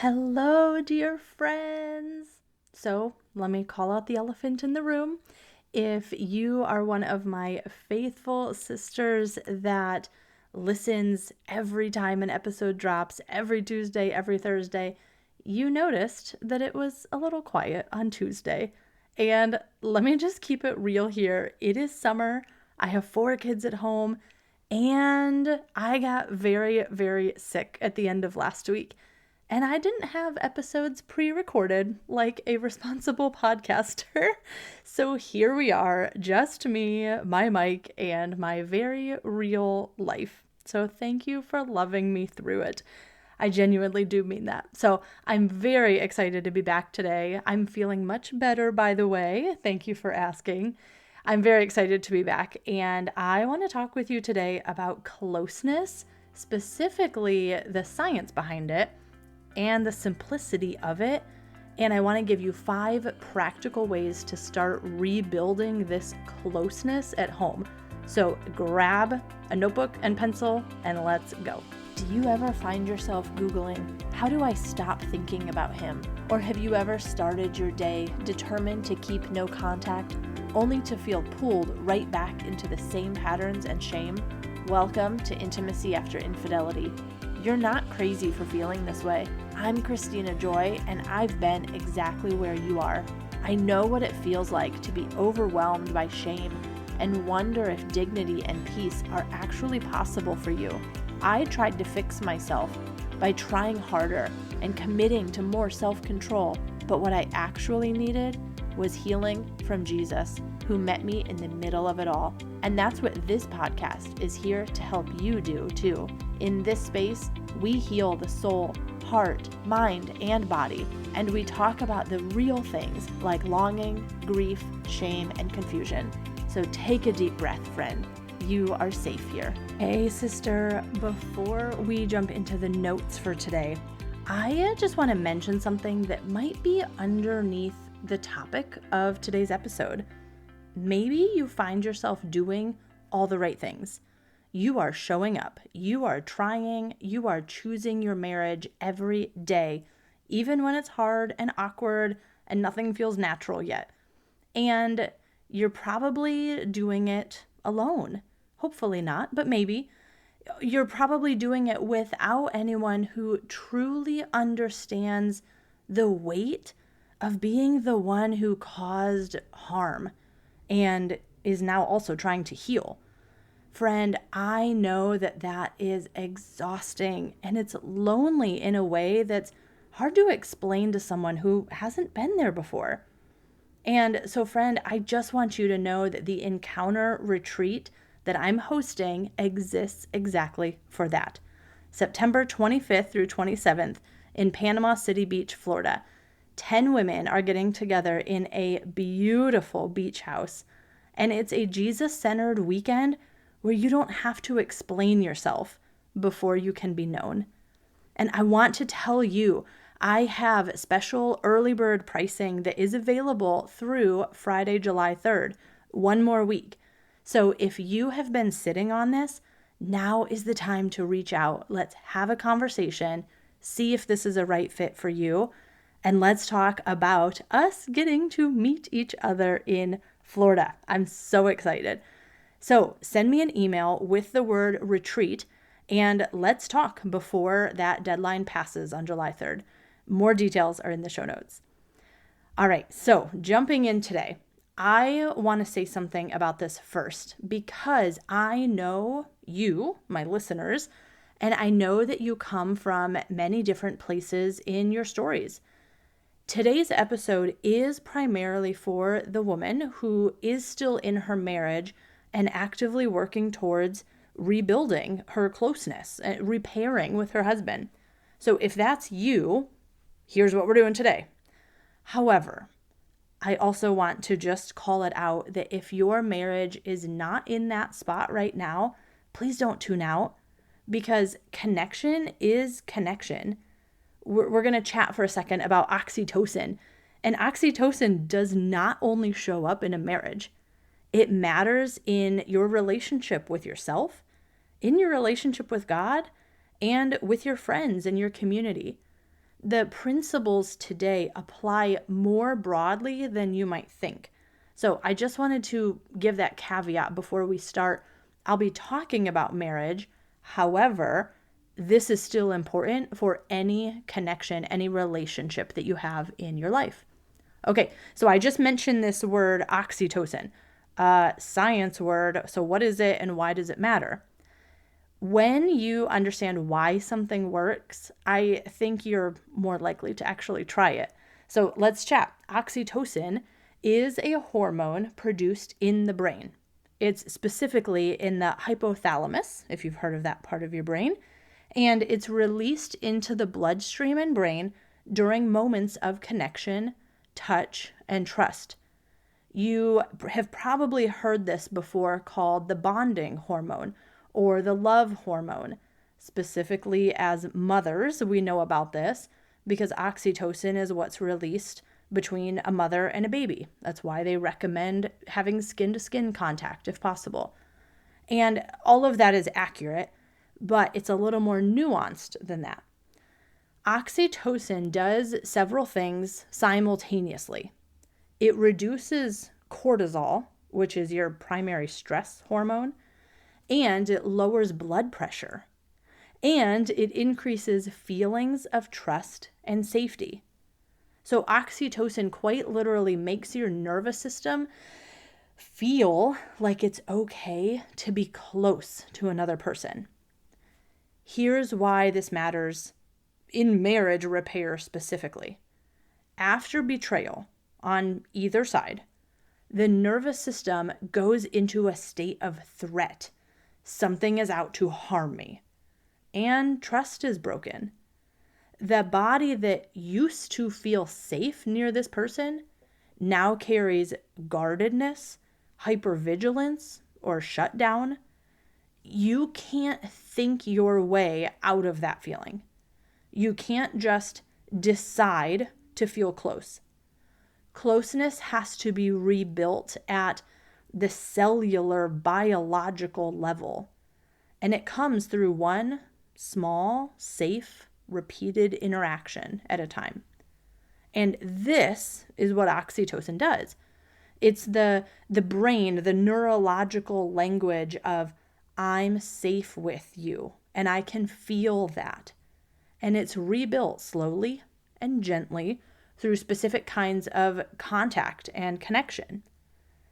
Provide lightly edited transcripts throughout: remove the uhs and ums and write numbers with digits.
Hello, dear friends. So, let me call out the elephant in the room. If you are one of my faithful sisters that listens every time an episode drops, every Tuesday, every Thursday, you noticed that it was a little quiet on Tuesday. And let me just keep it real here. It is summer. I have 4 kids at home, and I got very, very sick at the end of last week. And I didn't have episodes pre-recorded like a responsible podcaster. So here we are, just me, my mic, and my very real life. So thank you for loving me through it. I genuinely do mean that. So I'm very excited to be back today. I'm feeling much better, by the way. Thank you for asking. I'm very excited to be back, and I want to talk with you today about closeness, specifically the science behind it and the simplicity of it. And I want to give you 5 practical ways to start rebuilding this closeness at home. So grab a notebook and pencil and let's go. Do you ever find yourself Googling, how do I stop thinking about him? Or have you ever started your day determined to keep no contact, only to feel pulled right back into the same patterns and shame? Welcome to Intimacy After Infidelity. You're not crazy for feeling this way. I'm Christina Joy, and I've been exactly where you are. I know what it feels like to be overwhelmed by shame and wonder if dignity and peace are actually possible for you. I tried to fix myself by trying harder and committing to more self-control, but what I actually needed was healing from Jesus, who met me in the middle of it all. And that's what this podcast is here to help you do too. In this space, we heal the soul, heart, mind, and body, and we talk about the real things like longing, grief, shame, and confusion. So take a deep breath, friend. You are safe here. Hey, sister, before we jump into the notes for today, I just want to mention something that might be underneath the topic of today's episode. Maybe you find yourself doing all the right things. You are showing up, you are trying, you are choosing your marriage every day, even when it's hard and awkward and nothing feels natural yet. And you're probably doing it alone. Hopefully not, but maybe. You're probably doing it without anyone who truly understands the weight of being the one who caused harm and is now also trying to heal. Friend, I know that that is exhausting, and it's lonely in a way that's hard to explain to someone who hasn't been there before. And so, friend, I just want you to know that the Encounter Retreat that I'm hosting exists exactly for that. September 25th through 27th in Panama City Beach, Florida. 10 women are getting together in a beautiful beach house, and it's a Jesus-centered weekend where you don't have to explain yourself before you can be known. And I want to tell you, I have special early bird pricing that is available through Friday, July 3rd, one more week. So if you have been sitting on this, now is the time to reach out. Let's have a conversation, see if this is a right fit for you, and let's talk about us getting to meet each other in Florida. I'm so excited. So send me an email with the word retreat, and let's talk before that deadline passes on July 3rd. More details are in the show notes. All right, so jumping in today, I want to say something about this first because I know you, my listeners, and I know that you come from many different places in your stories. Today's episode is primarily for the woman who is still in her marriage and actively working towards rebuilding her closeness, repairing with her husband. So if that's you, here's what we're doing today. However, I also want to just call it out that if your marriage is not in that spot right now, please don't tune out, because connection is connection. We're going to chat for a second about oxytocin. And oxytocin does not only show up in a marriage. It matters in your relationship with yourself, in your relationship with God, and with your friends and your community. The principles today apply more broadly than you might think. So I just wanted to give that caveat before we start. I'll be talking about marriage. However, this is still important for any connection, any relationship that you have in your life. Okay, so I just mentioned this word oxytocin, science word. So what is it and why does it matter? When you understand why something works, I think you're more likely to actually try it. So let's chat. Oxytocin is a hormone produced in the brain. It's specifically in the hypothalamus, if you've heard of that part of your brain, and it's released into the bloodstream and brain during moments of connection, touch, and trust. You have probably heard this before called the bonding hormone or the love hormone. Specifically, as mothers, we know about this because oxytocin is what's released between a mother and a baby. That's why they recommend having skin to skin contact if possible. And all of that is accurate, but it's a little more nuanced than that. Oxytocin does several things simultaneously. It reduces cortisol, which is your primary stress hormone, and it lowers blood pressure, and it increases feelings of trust and safety. So oxytocin quite literally makes your nervous system feel like it's okay to be close to another person. Here's why this matters in marriage repair specifically. After betrayal on either side, the nervous system goes into a state of threat. Something is out to harm me. And trust is broken. The body that used to feel safe near this person now carries guardedness, hypervigilance, or shutdown. You can't think your way out of that feeling. You can't just decide to feel close. Closeness has to be rebuilt at the cellular biological level. And it comes through one small, safe, repeated interaction at a time. And this is what oxytocin does. It's the brain, the neurological language of I'm safe with you and I can feel that. And it's rebuilt slowly and gently through specific kinds of contact and connection.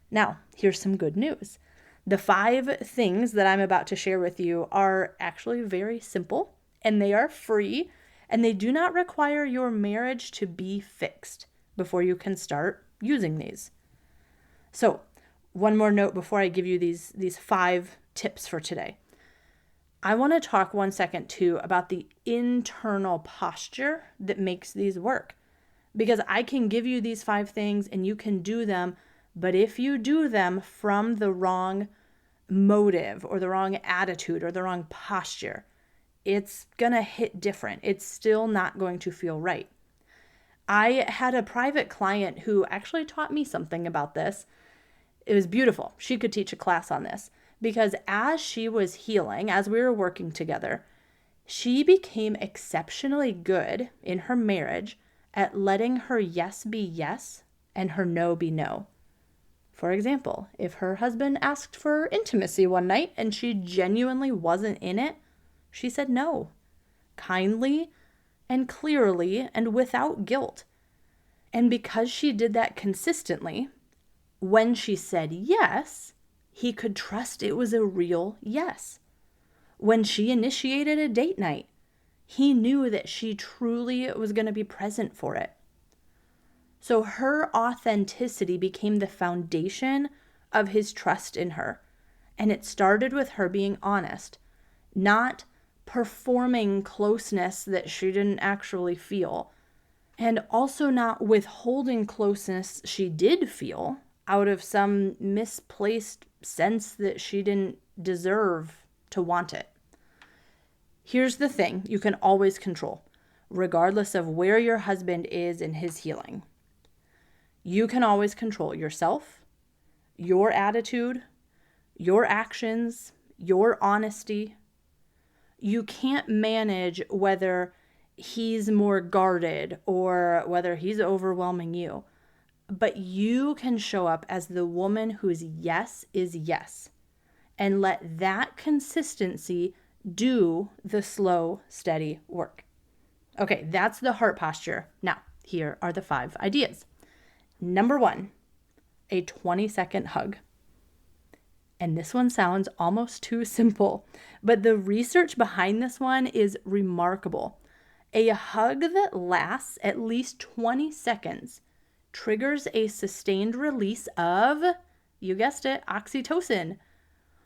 Now, here's some good news. The 5 things that I'm about to share with you are actually very simple, and they are free, and they do not require your marriage to be fixed before you can start using these. So, one more note before I give you these 5 tips for today. I want to talk 1 second too about the internal posture that makes these work. Because I can give you these 5 things and you can do them, but if you do them from the wrong motive or the wrong attitude or the wrong posture, it's going to hit different. It's still not going to feel right. I had a private client who actually taught me something about this. It was beautiful. She could teach a class on this because as she was healing, as we were working together, she became exceptionally good in her marriage at letting her yes be yes and her no be no. For example, if her husband asked for intimacy one night and she genuinely wasn't in it, she said no, kindly and clearly and without guilt. And because she did that consistently, when she said yes, he could trust it was a real yes. When she initiated a date night, he knew that she truly was going to be present for it. So her authenticity became the foundation of his trust in her. And it started with her being honest, not performing closeness that she didn't actually feel, and also not withholding closeness she did feel out of some misplaced sense that she didn't deserve to want it. Here's the thing you can always control, regardless of where your husband is in his healing. You can always control yourself, your attitude, your actions, your honesty. You can't manage whether he's more guarded or whether he's overwhelming you. But you can show up as the woman whose yes is yes, and let that consistency do the slow, steady work. Okay, that's the heart posture. Now, here are the 5 ideas. Number 1, a 20-second hug. And this one sounds almost too simple, but the research behind this one is remarkable. A hug that lasts at least 20 seconds triggers a sustained release of, you guessed it, oxytocin.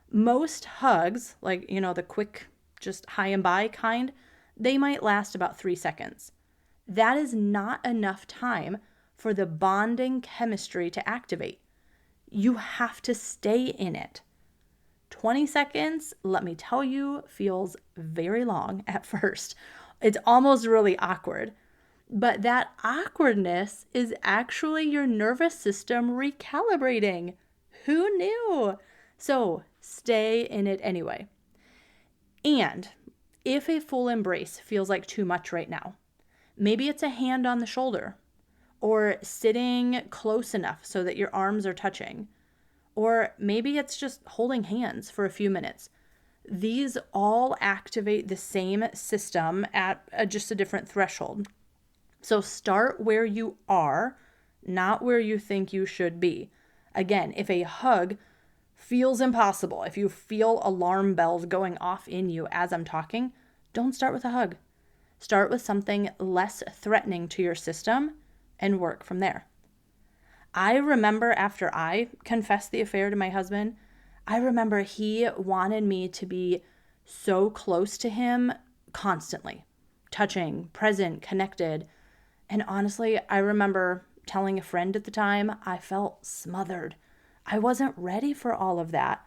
Most hugs, like, the quick, just high and by kind, they might last about 3 seconds. That is not enough time for the bonding chemistry to activate. You have to stay in it. 20 seconds, let me tell you, feels very long at first. It's almost really awkward. But that awkwardness is actually your nervous system recalibrating. Who knew? So stay in it anyway. And if a full embrace feels like too much right now, maybe it's a hand on the shoulder, or sitting close enough so that your arms are touching, or maybe it's just holding hands for a few minutes. These all activate the same system at just a different threshold. So start where you are, not where you think you should be. Again, if a hug feels impossible, if you feel alarm bells going off in you as I'm talking, don't start with a hug. Start with something less threatening to your system and work from there. I remember after I confessed the affair to my husband, I remember he wanted me to be so close to him constantly, touching, present, connected. And honestly, I remember telling a friend at the time, I felt smothered. I wasn't ready for all of that.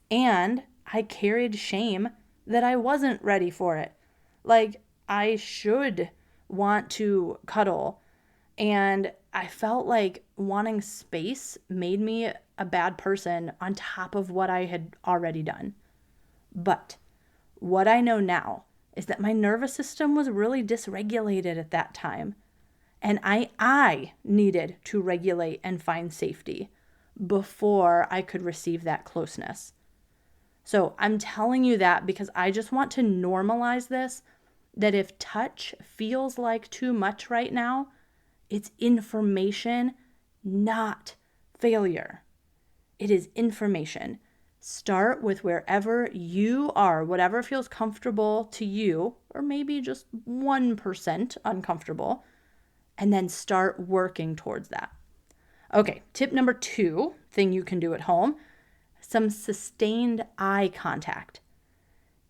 And I carried shame that I wasn't ready for it. Like, I should want to cuddle. And I felt like wanting space made me a bad person on top of what I had already done. But what I know now is that my nervous system was really dysregulated at that time. And I needed to regulate and find safety before I could receive that closeness. So I'm telling you that because I just want to normalize this, that if touch feels like too much right now, it's information, not failure. It is information. Start with wherever you are, whatever feels comfortable to you, or maybe just 1% uncomfortable, and then start working towards that. Okay, tip number 2, thing you can do at home, some sustained eye contact.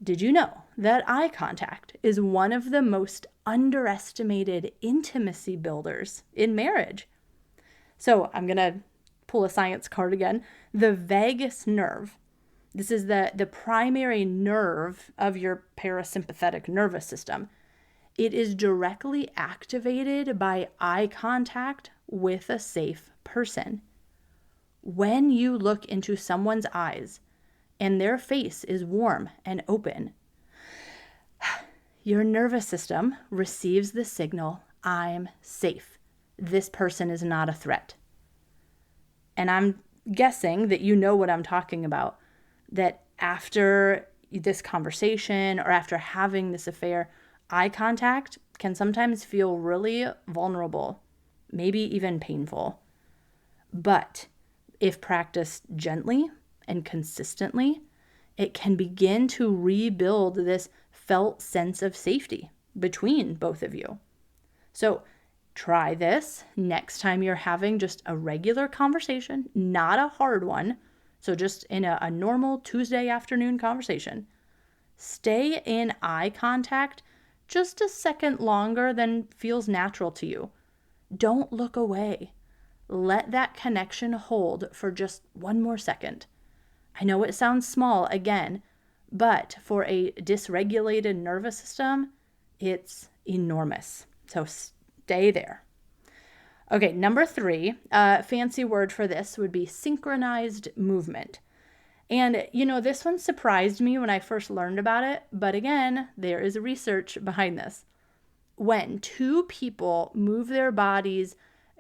Did you know that eye contact is one of the most underestimated intimacy builders in marriage? So I'm going to pull a science card again. The vagus nerve. This is the primary nerve of your parasympathetic nervous system. It is directly activated by eye contact with a safe person. When you look into someone's eyes and their face is warm and open, your nervous system receives the signal, I'm safe. This person is not a threat. And I'm guessing that you know what I'm talking about, that after this conversation or after having this affair, eye contact can sometimes feel really vulnerable, maybe even painful. But if practiced gently and consistently, it can begin to rebuild this felt sense of safety between both of you. So try this next time you're having just a regular conversation, not a hard one. So just in a normal Tuesday afternoon conversation. Stay in eye contact just a second longer than feels natural to you. Don't look away. Let that connection hold for just one more second. I know it sounds small again, but for a dysregulated nervous system, it's enormous. So stay there. Okay, number 3, fancy word for this would be synchronized movement. And, this one surprised me when I first learned about it, but again, there is research behind this. when two people move their bodies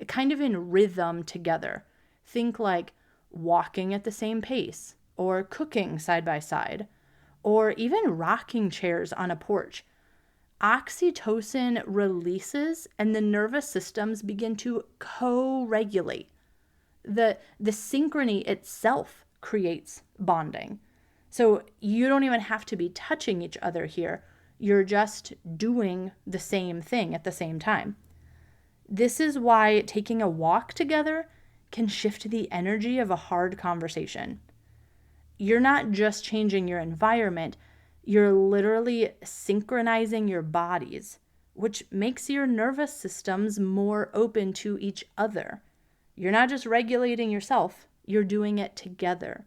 kind of in rhythm together. Think like walking at the same pace, or cooking side by side, or even rocking chairs on a porch. Oxytocin releases and the nervous systems begin to co-regulate. The synchrony itself creates bonding. So you don't even have to be touching each other here. You're just doing the same thing at the same time. This is why taking a walk together can shift the energy of a hard conversation. You're not just changing your environment, you're literally synchronizing your bodies, which makes your nervous systems more open to each other. You're not just regulating yourself, you're doing it together.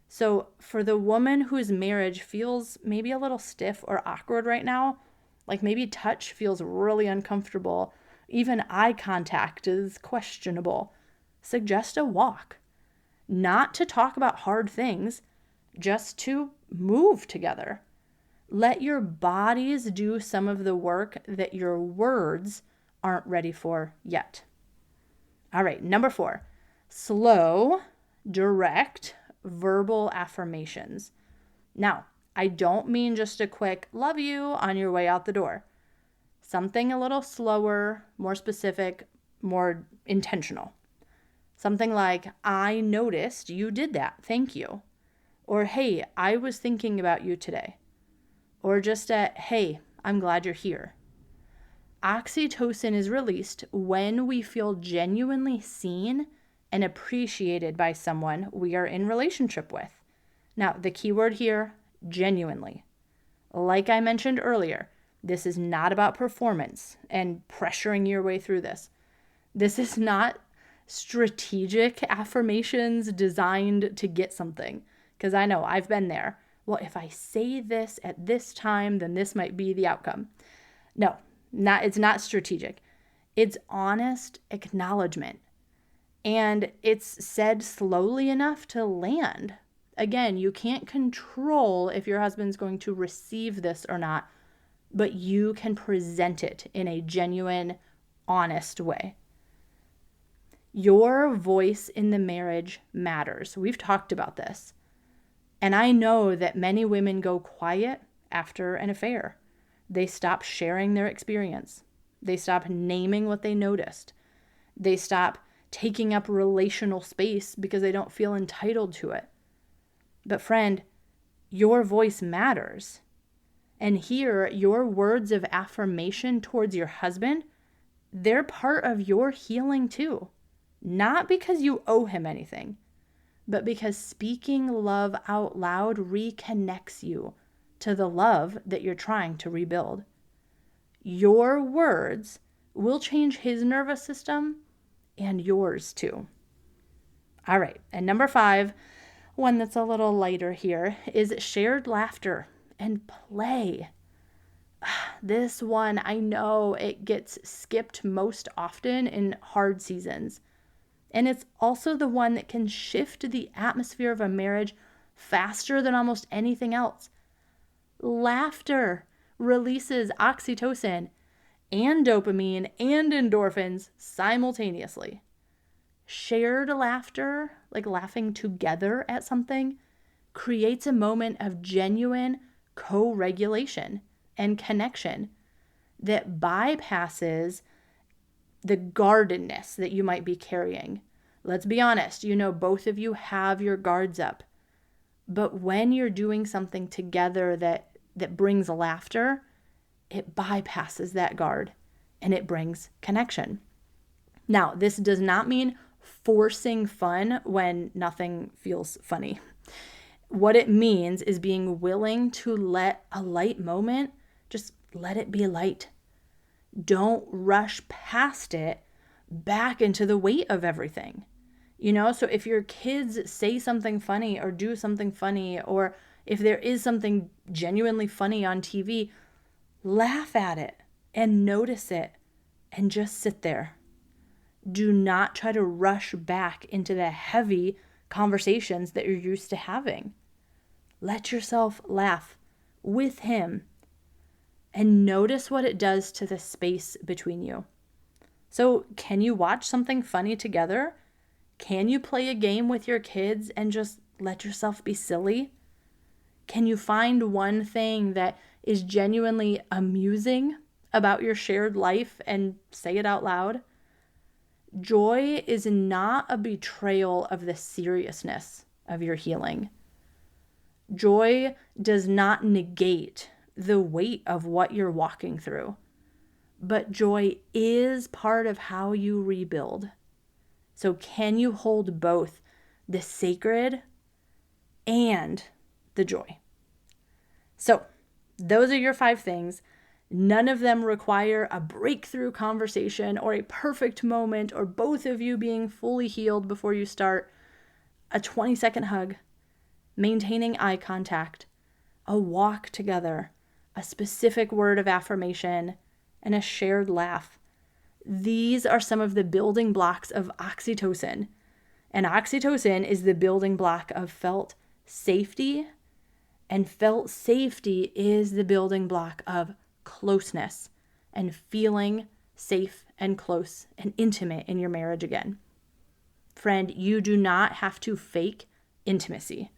So for the woman whose marriage feels maybe a little stiff or awkward right now, like maybe touch feels really uncomfortable, even eye contact is questionable, suggest a walk. Not to talk about hard things, just to move together. Let your bodies do some of the work that your words aren't ready for yet. All right, number 4, slow, direct, verbal affirmations. Now, I don't mean just a quick love you on your way out the door. Something a little slower, more specific, more intentional. Something like, I noticed you did that, thank you. Or, hey, I was thinking about you today. Or just a, hey, I'm glad you're here. Oxytocin is released when we feel genuinely seen and appreciated by someone we are in relationship with. Now, the key word here, genuinely. Like I mentioned earlier, this is not about performance and pressuring your way through this. This is not strategic affirmations designed to get something. Because I know I've been there. Well, if I say this at this time, then this might be the outcome. No, it's not strategic. It's honest acknowledgement. And it's said slowly enough to land. Again, you can't control if your husband's going to receive this or not, but you can present it in a genuine, honest way. Your voice in the marriage matters. We've talked about this. And I know that many women go quiet after an affair. They stop sharing their experience. They stop naming what they noticed. They stop taking up relational space because they don't feel entitled to it. But friend, your voice matters. And here, your words of affirmation towards your husband, they're part of your healing too. Not because you owe him anything, but because speaking love out loud reconnects you to the love that you're trying to rebuild. Your words will change his nervous system and yours too. All right, and number 5, one that's a little lighter here, is shared laughter and play. This one, I know it gets skipped most often in hard seasons. And it's also the one that can shift the atmosphere of a marriage faster than almost anything else. Laughter releases oxytocin and dopamine and endorphins simultaneously. Shared laughter, like laughing together at something, creates a moment of genuine co-regulation and connection that bypasses the guardedness that you might be carrying. Let's be honest, both of you have your guards up. But when you're doing something together that brings laughter, it bypasses that guard and it brings connection. Now, this does not mean forcing fun when nothing feels funny. What it means is being willing to let a light moment, just let it be light. Don't rush past it back into the weight of everything. So if your kids say something funny or do something funny, or if there is something genuinely funny on TV, laugh at it and notice it and just sit there. Do not try to rush back into the heavy conversations that you're used to having. Let yourself laugh with him. and notice what it does to the space between you. So, can you watch something funny together? Can you play a game with your kids and just let yourself be silly? Can you find one thing that is genuinely amusing about your shared life and say it out loud? Joy is not a betrayal of the seriousness of your healing. Joy does not negate the weight of what you're walking through, but joy is part of how you rebuild. So can you hold both the sacred and the joy? So those are your 5 things. None of them require a breakthrough conversation or a perfect moment or both of you being fully healed before you start. A 20-second hug, maintaining eye contact, a walk together, a specific word of affirmation, and a shared laugh. These are some of the building blocks of oxytocin. And oxytocin is the building block of felt safety. And felt safety is the building block of closeness and feeling safe and close and intimate in your marriage again. Friend, you do not have to fake intimacy.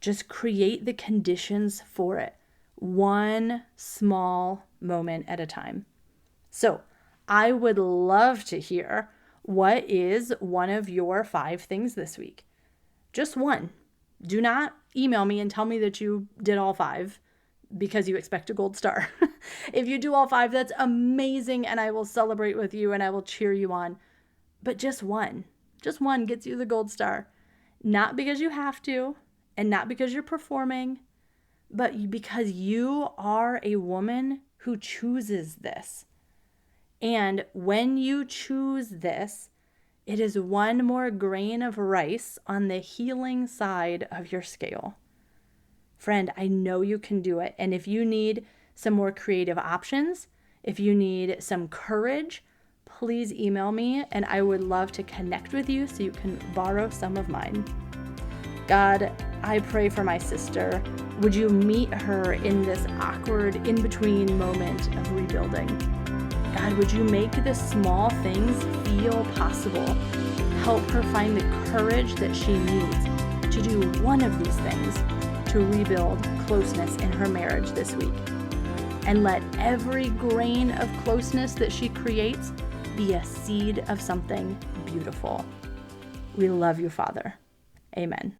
Just create the conditions for it, one small moment at a time. So, I would love to hear what is one of your 5 things this week. Just one. Do not email me and tell me that you did all 5 because you expect a gold star. If you do all 5, that's amazing, and I will celebrate with you and I will cheer you on. But just one gets you the gold star. Not because you have to, and not because you're performing, but because you are a woman who chooses this. And when you choose this, it is one more grain of rice on the healing side of your scale. Friend, I know you can do it. And if you need some more creative options, if you need some courage, please email me and I would love to connect with you so you can borrow some of mine. God, I pray for my sister. Would you meet her in this awkward in-between moment of rebuilding? God, would you make the small things feel possible? Help her find the courage that she needs to do one of these things to rebuild closeness in her marriage this week. And let every grain of closeness that she creates be a seed of something beautiful. We love you, Father. Amen.